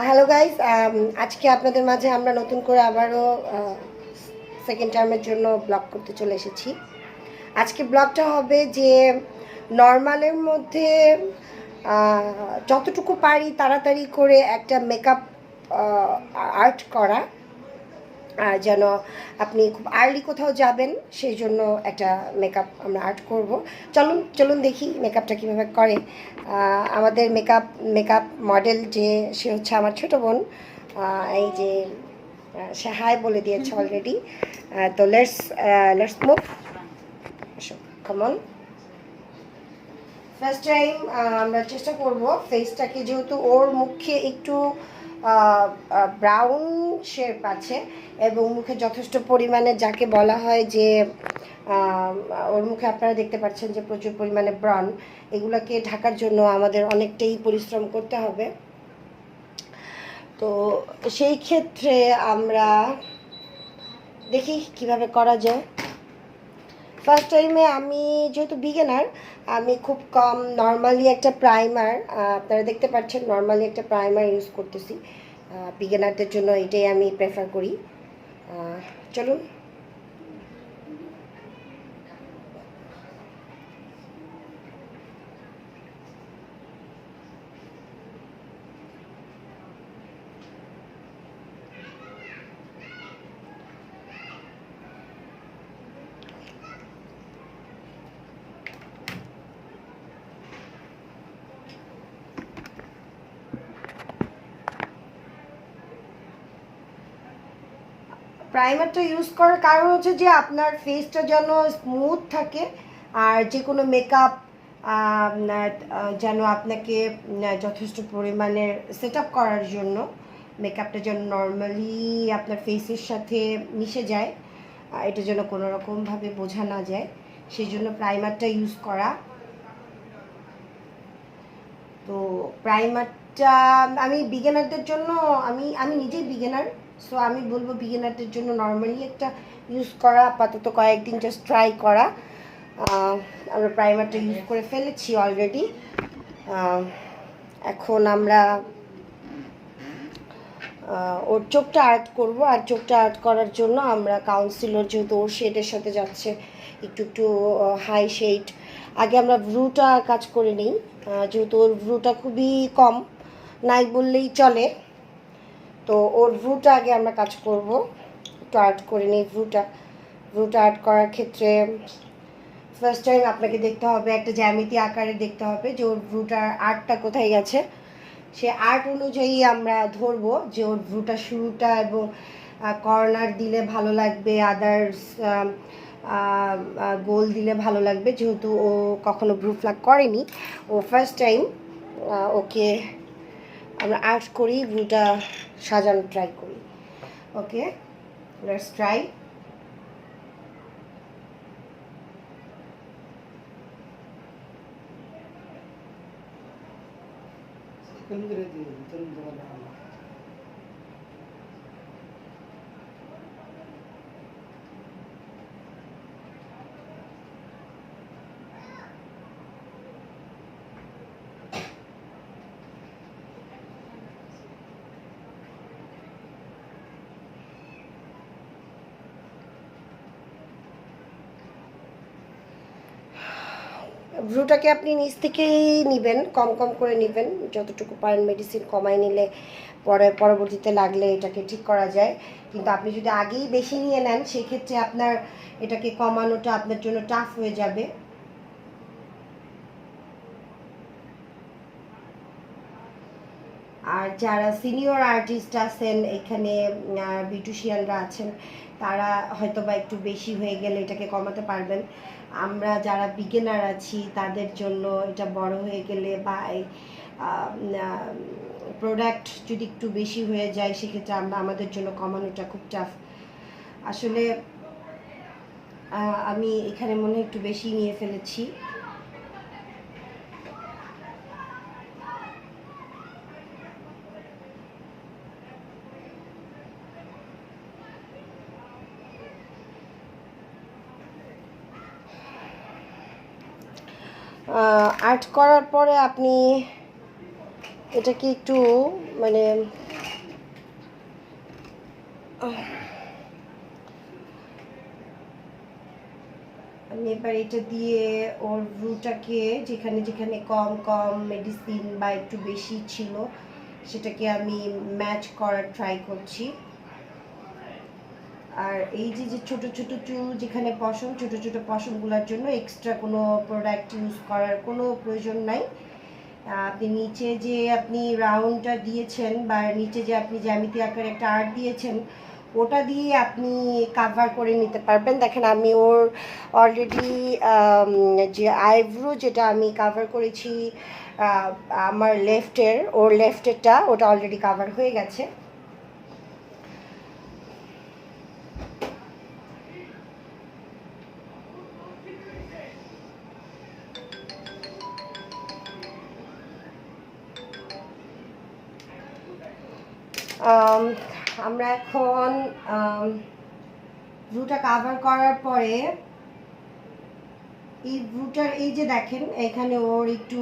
Hello guys, আজকে আপনাদের মাঝে আমরা নতুন করে আবারও সেকেন্ড টার্মের জন্য ব্লগ করতে চলে এসেছি। আজকে ব্লগটা হবে যে নর্মালের মধ্যে যতটুকু পারি তাড়াতাড়ি করে একটা মেকআপ আর্ট করা, যেন আপনি খুব আর্লি কোথাও যাবেন সেই জন্য একটা মেকআপ আমরা আর্ট করব। চলুন চলুন দেখি মেকআপটা কীভাবে করে। আমাদের মেকআপ মডেল যে সে হচ্ছে আমার ছোটো বোন। এই যে সে হাই বলে দিয়েছে অলরেডি। তো let's move, common. First time আমরা চেষ্টা করব ফেসটাকে, যেহেতু ওর মুখে একটু ব্রাউন শেপ আছে এবং মুখে যথেষ্ট পরিমাণে, যাকে বলা হয় যে ওর মুখে আপনারা দেখতে পাচ্ছেন যে প্রচুর পরিমাণে ব্রণ, এগুলোকে ঢাকার জন্য আমাদের অনেকটাই পরিশ্রম করতে হবে। তো সেই ক্ষেত্রে আমরা দেখি কিভাবে করা যায়। ফার্স্ট টাইমে আমি যেহেতু বিগিনার, আমি খুব কম নর্মালি একটা প্রাইমার, আপনারা দেখতে পাচ্ছেন নর্মালি একটা প্রাইমার ইউজ করতেছি। বিগিনারদের জন্য এটাই আমি প্রেফার করি। চলুন। প্রাইমারটা ইউজ করার কারণ হচ্ছে যে আপনার ফেসটা যেন স্মুথ থাকে, আর যে কোনো মেকআপ যেন আপনাকে যথেষ্ট পরিমাণে সেট আপ করার জন্য মেকআপটা যেন নর্মালি আপনার ফেসের সাথে মিশে যায়, এটা যেন কোনো রকমভাবে বোঝা না যায়, সেই জন্য প্রাইমারটা ইউজ করা। তো প্রাইমারটা আমি বিগিনারদের জন্য, আমি নিজেই বিগিনার, সো আমি বলবো বিগিনারদের জন্য নর্মালি একটা ইউজ করা, আপাতত কয়েকদিন জাস্ট ট্রাই করা। আমরা প্রাইমারটা ইউজ করে ফেলেছি অলরেডি। এখন আমরা ওর চোখটা আর্ট করব, আর চোখটা আর্ট করার জন্য আমরা কাউন্সিলর, যেহেতু ওর শেডের সাথে যাচ্ছে একটু একটু হাই শেড, আগে আমরা ভ্রুটা কাজ করে নিই, যেহেতু ওর ভ্রুটা খুবই কম, নাই বললেই চলে। তো ওর ভ্রুটা আগে আমরা কাজ করব, একটু আর্ট করে নিই ভ্রুটা আর্ট করার ক্ষেত্রে ফার্স্ট টাইম আপনাকে দেখতে হবে, একটা জ্যামিতি আকারে দেখতে হবে যে ওর ভ্রুটার আর্টটা কোথায় গেছে। সে আর্ট অনুযায়ী আমরা ধরবো যে ওর ভ্রুটা শুরুটা এবং কর্নার দিলে ভালো লাগবে, আদার্স গোল দিলে ভালো লাগবে, যেহেতু ও কখনো ভ্রু প্লাক করেনি, ও ফার্স্ট টাইম। ওকে আমরা আর্ট করি, ভ্রুটা সাজানো ট্রাই করি। ওকে, লেটস ট্রাই। ভ্রুটাকে আপনি নিচ থেকেই নেবেন, কম কম করে নেবেন, যতটুকু পারেন মেডিসিন কমাই নিলে পরবর্তীতে লাগলে এটাকে ঠিক করা যায়। কিন্তু আপনি যদি আগেই বেশি নিয়ে নেন সেক্ষেত্রে আপনার এটাকে কমানোটা আপনার জন্য টাফ হয়ে যাবে। আর যারা সিনিয়র আর্টিস্ট আছেন এখানে, বিউটিশিয়ানরা আছেন, তারা হয়তো বা একটু বেশি হয়ে গেলে এটাকে কমাতে পারবেন। আমরা যারা বিগিনার আছি তাদের জন্য এটা বড় হয়ে গেলে বা প্রোডাক্ট যদি একটু বেশি হয়ে যায় সেক্ষেত্রে আমাদের জন্য কমানোটা খুব টাফ। আসলে আমি এখানে মনে হয় একটু বেশি নিয়ে ফেলেছি। আর্ট করার পরে আপনি এটাকে একটু মানে আমি এবার এটা দিয়ে ওর ভ্রুটাকে যেখানে যেখানে কম কম মেডিসিন বা একটু বেশি ছিল সেটাকে আমি ম্যাচ করার ট্রাই করছি। আর এই যে যে ছোটো ছোটো চুল যেখানে পশম, ছোটো ছোটো পশমগুলোর জন্য এক্সট্রা কোনো প্রোডাক্ট ইউজ করার কোনো প্রয়োজন নাই। আপনি নিচে যে আপনি রাউন্ডটা দিয়েছেন বা নিচে যে আপনি জ্যামিতি আকারে একটা আর্ট দিয়েছেন ওটা দিয়ে আপনি কাভার করে নিতে পারবেন। দেখেন আমি ওর অলরেডি যে আইব্রো যেটা আমি কাভার করেছি আমার লেফটের, ওর লেফটেরটা ওটা অলরেডি কাভার হয়ে গেছে। আমরা এখন ভ্রুটা কাভার করার পরে এই ভ্রুটার এই যে দেখেন এখানে ওর একটু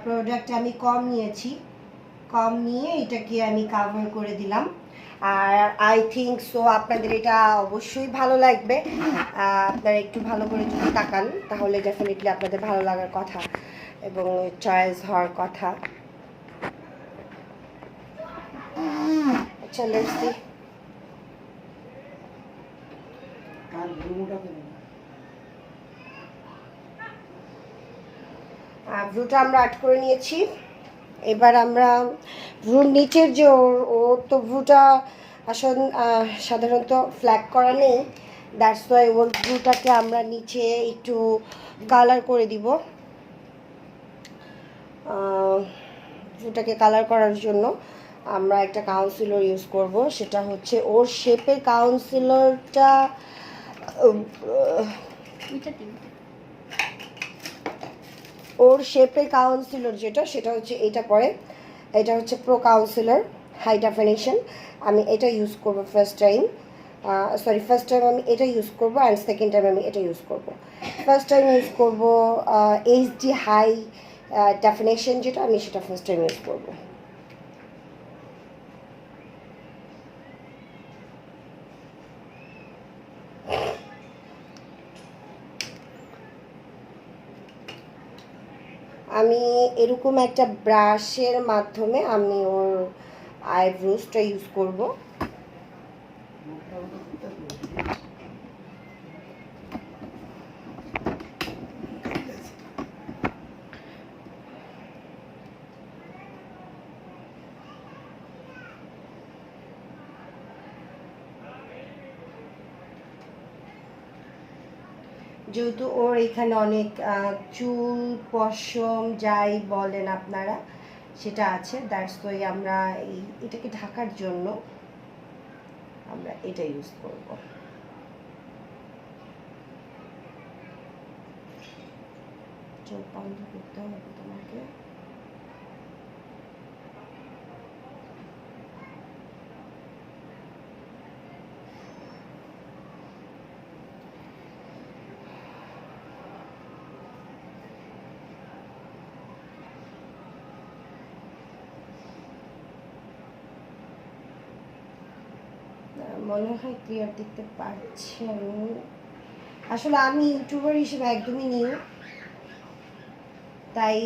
প্রোডাক্ট আমি কম নিয়েছি, কম নিয়ে এটাকে আমি কাভার করে দিলাম। আর আই থিঙ্ক সো আপনাদের এটা অবশ্যই ভালো লাগবে। আপনারা একটু ভালো করে যদি তাকান তাহলে ডেফিনেটলি আপনাদের ভালো লাগার কথা এবং চয়েস হওয়ার কথা। আচ্ছা লেটস সি। ভ্রুটা আমরা আর্ট করে নিয়েছি। এবার আমরা ভ্রুর নিচের যে ওর তো ভ্রুটা আসলে সাধারণত ফ্ল্যাগ করা নেই, দ্যাটস ওয়াই ওর ভ্রুটাকে আমরা নিচে একটু কালার করে দিব। ভ্রুটাকে কালার করার জন্য আমরা একটা কাউন্সিলর ইউজ করব, সেটা হচ্ছে ওর শেপের কাউন্সিলরটা। ওর শেপের কাউন্সিলর যেটা সেটা হচ্ছে এটা পরে, এটা হচ্ছে প্রো কাউন্সিলর হাই ডেফিনিশন। আমি এটা ইউজ করব ফার্স্ট টাইম আমি এটা ইউজ করব অ্যান্ড সেকেন্ড টাইম আমি এটা ইউজ করব। ফার্স্ট টাইম ইউজ করব এইচডি হাই ডেফিনেশন যেটা, আমি সেটা ফার্স্ট টাইম ইউজ করব। আমি এরকম একটা ব্রাশের মাধ্যমে আমি ওর আইব্রোসটা ইউজ করব। যেহেতু ওর এখানে অনেক চুল পশম যাই বলেন আপনারা সেটা আছে, দ্যাটস ওয়াই আমরা এটাকে ঢাকার জন্য আমরা এটা ইউজ করব। চোখ বন্ধ করতে হবে তোমাকে। মনে হয় ক্লিয়ার দেখতে পাচ্ছেন। আসলে আমি ইউটিউবার হিসেবে একদমই নিউ, তাই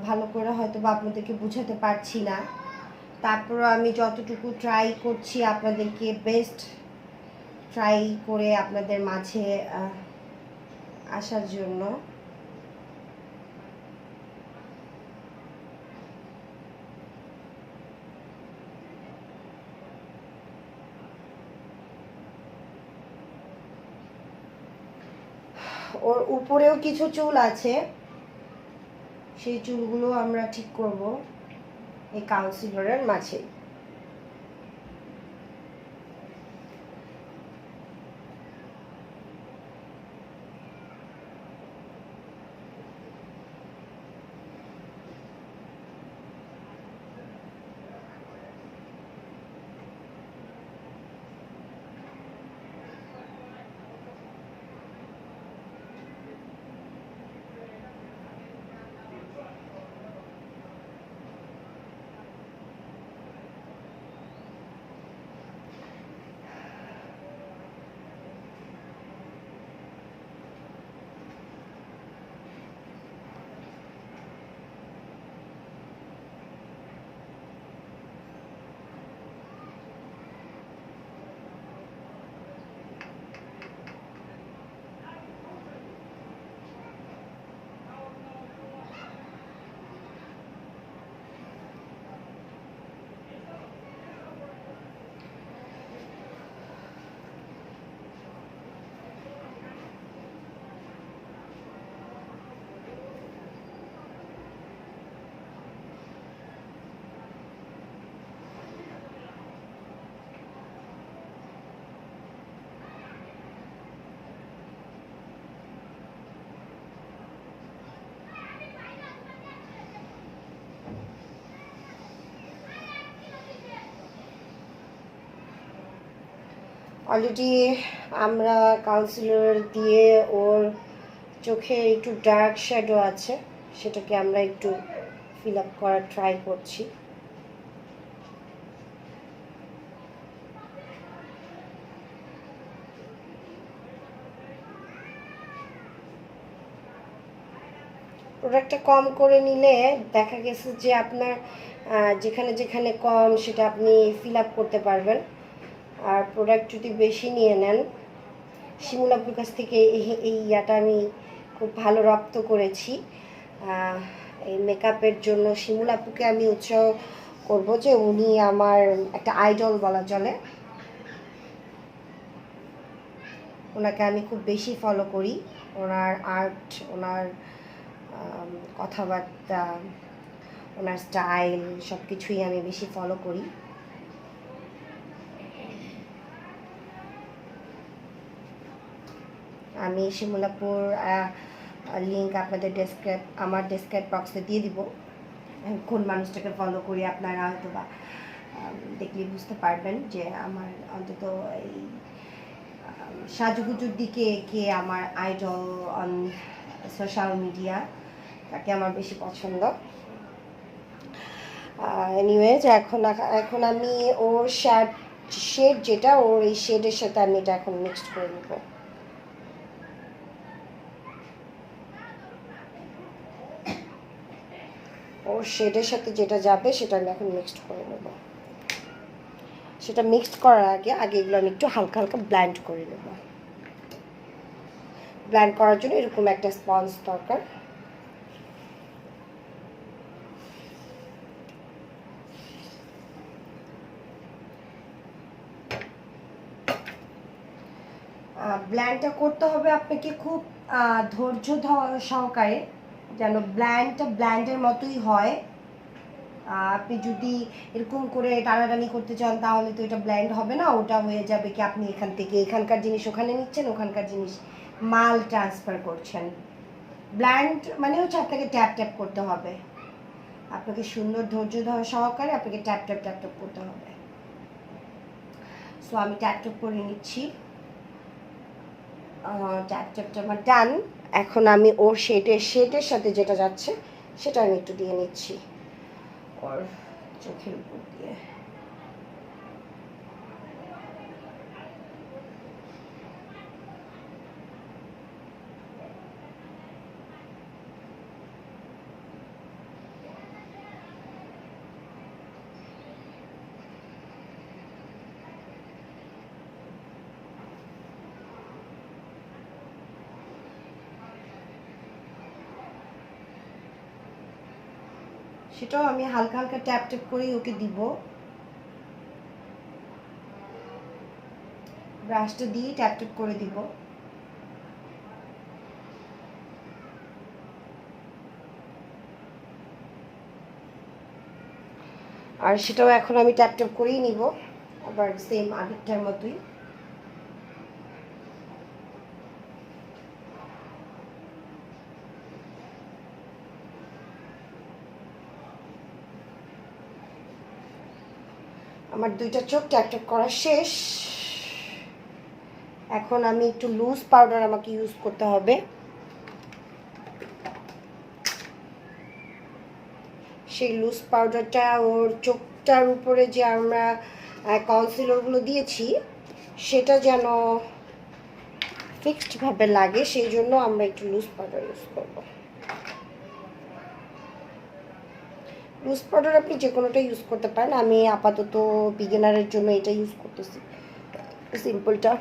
ভালো করে হয়তো বা আপনাদেরকে বোঝাতে পারছি না। তারপরও আমি যতটুকু ট্রাই করছি আপনাদেরকে বেস্ট ট্রাই করে আপনাদের মাঝে আসার জন্য। ওর উপরেও কিছু চুল আছে, সেই চুলগুলো আমরা ঠিক করব এই কাউন্সিলরের মাঝে। অলরেডি আমরা কাউন্সিলর দিয়ে ওর চোখে একটু ডার্ক শ্যাডো আছে, সেটাকে আমরা একটু ফিল আপ করার ট্রাই করছি। প্রোডাক্টটা কম করে নিলে দেখা গেছে যে আপনার যেখানে যেখানে কম সেটা আপনি ফিল আপ করতে পারবেন। আর প্রোডাক্ট যদি বেশি নিয়ে নেন, শিমুলাপুর কাছ থেকে এই ইয়াটা আমি খুব ভালো রপ্ত করেছি। এই মেকআপের জন্য শিমুলাপুকে আমি উৎসাহ করব যে উনি আমার একটা আইডল বলা চলে। ওনাকে আমি খুব বেশি ফলো করি, ওনার আর্ট, ওনার কথাবার্তা, ওনার স্টাইল সব কিছুই আমি বেশি ফলো করি। আমি শিমুলাপুর লিঙ্ক আপনাদের আমার ডেসক্রাইব বক্সে দিয়ে দিব। কোন মানুষটাকে ফলো করি আপনারা হয়তো বা দেখলে বুঝতে পারবেন যে আমার অন্তত এই সাজুগুজুর দিকে কে আমার আইডল অন সোশ্যাল মিডিয়া, তাকে আমার বেশি পছন্দ। এনিওয়েজ এখন আমি ওর শেড যেটা, ওর এই শেডের সাথে আমি এটা এখন মিক্সড করে নেব। ওর শেডের সাথে যেটা যাবে সেটা আমি এখন মিক্সড করে নেব। সেটা মিক্সড করার আগে এগুলো আমি একটু হালকা হালকা ব্লেন্ড করে নেব। ব্লেন্ড করার জন্য এরকম একটা স্পঞ্জ দরকার। ব্লেন্ডটা করতে হবে আপনাকে খুব ধৈর্য সহকারে, যেন ব্ল্যান্ডের মতোই হয়। আপনি যদি এরকম করে টানাটানি করতে চান তাহলে তো এটা ব্ল্যান্ড হবে না, ওটা হয়ে যাবে কি আপনি এখান থেকে এখানকার জিনিস ওখানে নিচ্ছেন, ওখানকার জিনিস মাল ট্রান্সফার করছেন। ব্ল্যান্ড মানে হচ্ছে আপনাকে ট্যাপ ট্যাপ করতে হবে, আপনাকে সুন্দর ধৈর্য সহকারে আপনাকে ট্যাপ ট্যাপ ট্যাপ ট্যাপ করতে হবে। সো আমি ট্যাপ ট্যাপ করে নিচ্ছি। ট্যাপ ট্যাপটা আমার ডান। এখন আমি ওর শেডের সাথে যেটা যাচ্ছে সেটা আমি একটু দিয়ে নিচ্ছি ওর চোখের উপর দিয়ে। সেটাও আমি হালকা হালকা ট্যাপ ট্যাপ করেই ওকে দিব। ব্রাশটা দিয়ে ট্যাপ ট্যাপ করে দিব। আর সেটাও এখন আমি ট্যাপ ট্যাপ করেই নিব, আবার সেম আগেরটার মতোই। আমার দুইটা চোখ ট্যাপ ট্যাপ করা শেষ। এখন আমি একটু লুজ পাউডার আমাকে ইউজ করতে হবে। সেই লুজ পাউডারটা ওর চোখটার উপরে যে আমরা কনসিলারগুলো দিয়েছি সেটা যেন ফিক্সডভাবে লাগে, সেই জন্য আমরা একটু লুজ পাউডার ইউজ করব। লুজ পাউডার আপনি যে কোনোটা ইউজ করতে পারেন, আমি আপাতত বিগিনারের জন্য এটা ইউজ করতেছি, সিম্পলটা।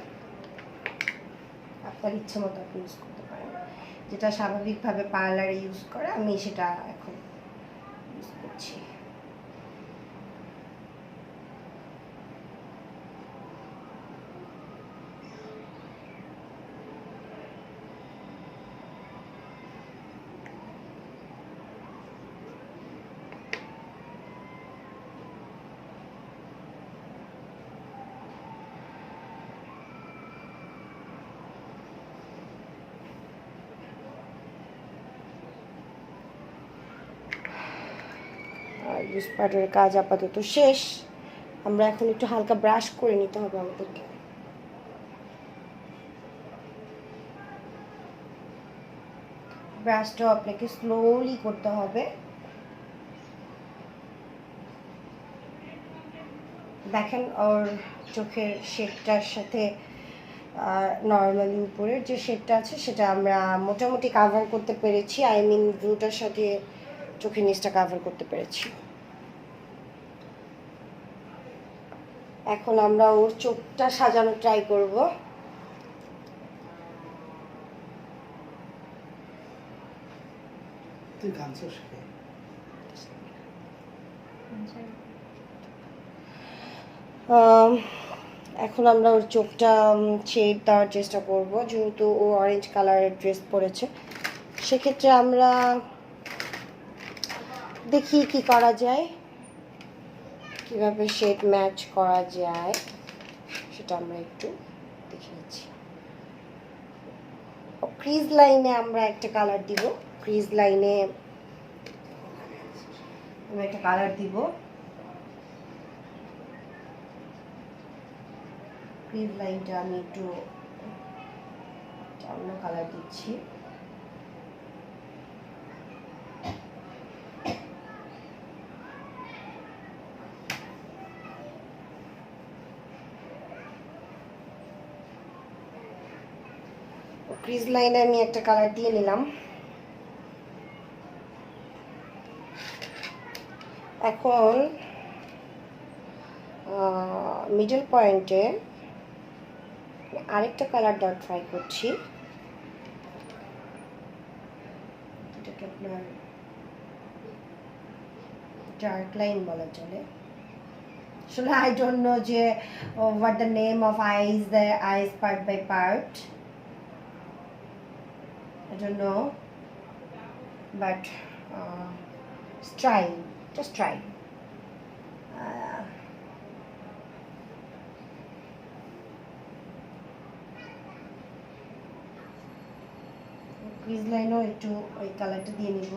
আপনার ইচ্ছে মতো আপনি ইউজ করতে পারেন, যেটা স্বাভাবিকভাবে পার্লারে ইউজ করে আমি সেটা এখন ইউজ করছি। লুজ পাউডারের কাজ আপাতত শেষ। আমরা এখন একটু হালকা ব্রাশ করে নিতে হবে আমাদেরকে। ব্রাশটাও আপনাকে স্লোলি করতে হবে। দেখেন ওর চোখের শেডটার সাথে নর্মালি উপরের যে শেডটা আছে সেটা আমরা মোটামুটি কাভার করতে পেরেছি। আই মিন ব্লুটার সাথে চোখের নিচটা কাভার করতে পেরেছি। এখন আমরা ওর চোখটা সাজানো ট্রাই করব। এখন আমরা ওর চোখটা শেড দেওয়ার চেষ্টা করব, যেহেতু ও অরেঞ্জ কালারের ড্রেস পরেছে। সেক্ষেত্রে আমরা দেখি কি করা যায়, কিভাবে শেড ম্যাচ করা যায় সেটা আমরা একটু দেখে নিচ্ছি। ক্রিজ লাইনে আমরা একটা কালার দিব, ক্রিজ লাইনে আমরা একটা কালার দিব। ক্রিজ লাইনটা আমি একটু অন্য কালার দিচ্ছি। ক্রিজ লাইনে আমি একটা কালার দিয়ে নিলাম। এখন মিডল পয়েন্টে আরেকটা কালার দেওয়ার ট্রাই করছি। এটাকে আপনার ডার্ক লাইন বলা চলে। আসলে আই ডোন্ট নো যে what the name of ice part by part, I don't know, but just try. Crease লাইনও একটু ওই কালারটা দিয়ে নিব।